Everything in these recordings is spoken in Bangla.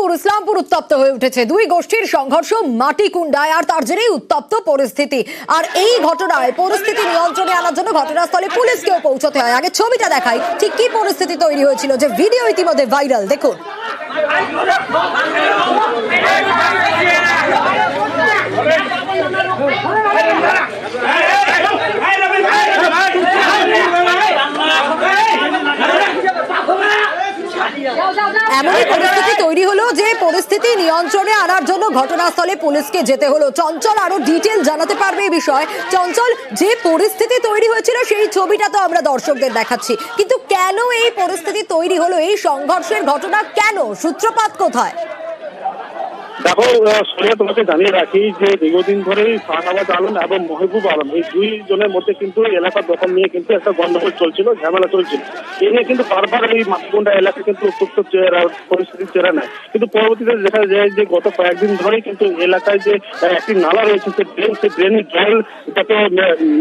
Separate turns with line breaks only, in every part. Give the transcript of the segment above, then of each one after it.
মেহেরপুর ইসলামপুর উত্তপ্ত হয়ে উঠেছে। দুই গোষ্ঠীর সংঘর্ষ মাটিকুণ্ডায়, আর তার জেরেই উত্তপ্ত পরিস্থিতি। আর এই ঘটনায় পরিস্থিতি নিয়ন্ত্রণে আনার জন্য ঘটনাস্থলে পুলিশকেও পৌঁছতে হয়। আগে ছবিটা দেখাই ঠিক কি পরিস্থিতি তৈরি হয়েছিল, যে ভিডিও ইতিমধ্যে ভাইরাল, দেখুন। এমনই পরিস্থিতি তৈরি হলো যে পরিস্থিতি নিয়ন্ত্রণে আনার জন্য ঘটনাস্থলে পুলিশকে যেতে হলো। চঞ্চল আরো ডিটেল জানাতে পারবে এই বিষয়ে। চঞ্চল, যে পরিস্থিতি তৈরি হয়েছিল সেই ছবিটা তো আমরা দর্শকদের দেখাচ্ছি, কিন্তু কেন এই পরিস্থিতি তৈরি হলো, এই সংঘর্ষের ঘটনা কেন, সূত্রপাত কোথায়?
দেখো সোনিয়া, তোমাকে জানিয়ে রাখি যে দীর্ঘদিন ধরেই শাহনওয়াজ আলম এবং মহবুব আলম এই দুই জনের মধ্যে কিন্তু এলাকার দখল নিয়ে কিন্তু একটা গন্ডগোল চলছিল, ঝামেলা চলছিল। এ নিয়ে কিন্তু বারবার এই মাতকুণ্ডা এলাকা কিন্তু উত্তপ্ত পরিস্থিতির চেহারা নেয়। কিন্তু পরবর্তীতে দেখা যায় যে গত কয়েকদিন ধরেই কিন্তু এলাকায় যে একটি নালা রয়েছে, সেই ড্রেনের জল যাতে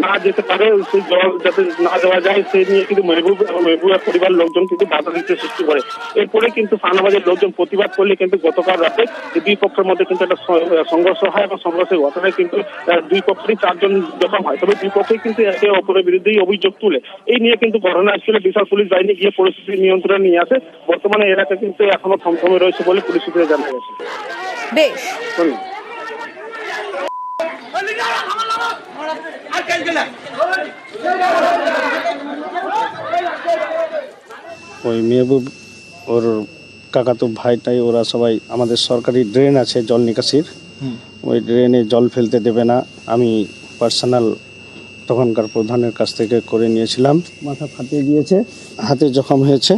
না যেতে পারে, সেই জল যাতে না দেওয়া যায়, সেই নিয়ে কিন্তু মহবুব এবং মহবুবের পরিবারের লোকজন কিন্তু বাধা দিতে সৃষ্টি করে। এরপরে কিন্তু শাহনওয়াজের লোকজন প্রতিবাদ করলে কিন্তু গতকাল রাতে দুই পক্ষের মধ্যে কিন্তু একটা সংঘর্ষ হয় এবং সংঘর্ষের ঘটনায় কিন্তু দুই পক্ষেরই 4 জন জখম হয়। তবে দুই পক্ষই কিন্তু একে অপরের বিরুদ্ধেই অভিযোগ তুলে। এই নিয়ে কিন্তু ঘটনাস্থলে বিশাল পুলিশ বাহিনী গিয়ে পরিস্থিতি নিয়ন্ত্রণে নিয়ে আসে। বর্তমানে এলাকা কিন্তু এখনো থমথমে রয়েছে বলে পুলিশ সূত্রে জানা গেছে।
বেশ,
ওই মেহবুব ওর কাকাতো ভাইটাই, ওরা সবাই আমাদের সরকারি ড্রেন আছে জল নিকাশির, ওই ড্রেনে জল ফেলতে দেবে না। আমি পার্সোনাল তখনকার প্রধানের কাছ থেকে করে নিয়েছিলাম। মাথা ফাটিয়ে দিয়েছে, হাতে জখম হয়েছে।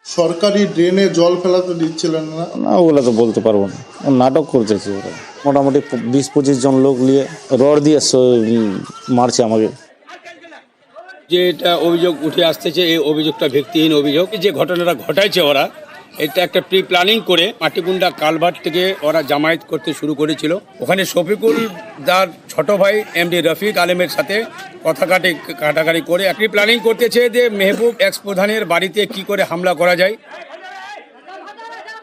সরকারি ড্রেনে জল ফেলাতে দিচ্ছিলেন না?
না, ওগুলো তো বলতে পারবো না, নাটক করতেছে ওরা। মোটামুটি 20-25 জন লোক নিয়ে রড দিয়ে মারছে আমাকে।
যে এটা অভিযোগ উঠে আসতেছে, এই অভিযোগটা ভিত্তিহীন অভিযোগ। যে ঘটনাটা ঘটাইছে ওরা, এটা একটা প্রি প্ল্যানিং করে মাটিকুণ্ডা কালভার্ট থেকে ওরা জামায়াত করতে শুরু করেছিল। ওখানে শফিকুল দার ছোট ভাই এমডি রফিক আলমের সাথে কথা কাটাকাটি করে প্রি প্ল্যানিং করতেছে যে মেহবুব এক্স প্রধানের বাড়িতে কি করে হামলা করা যায়।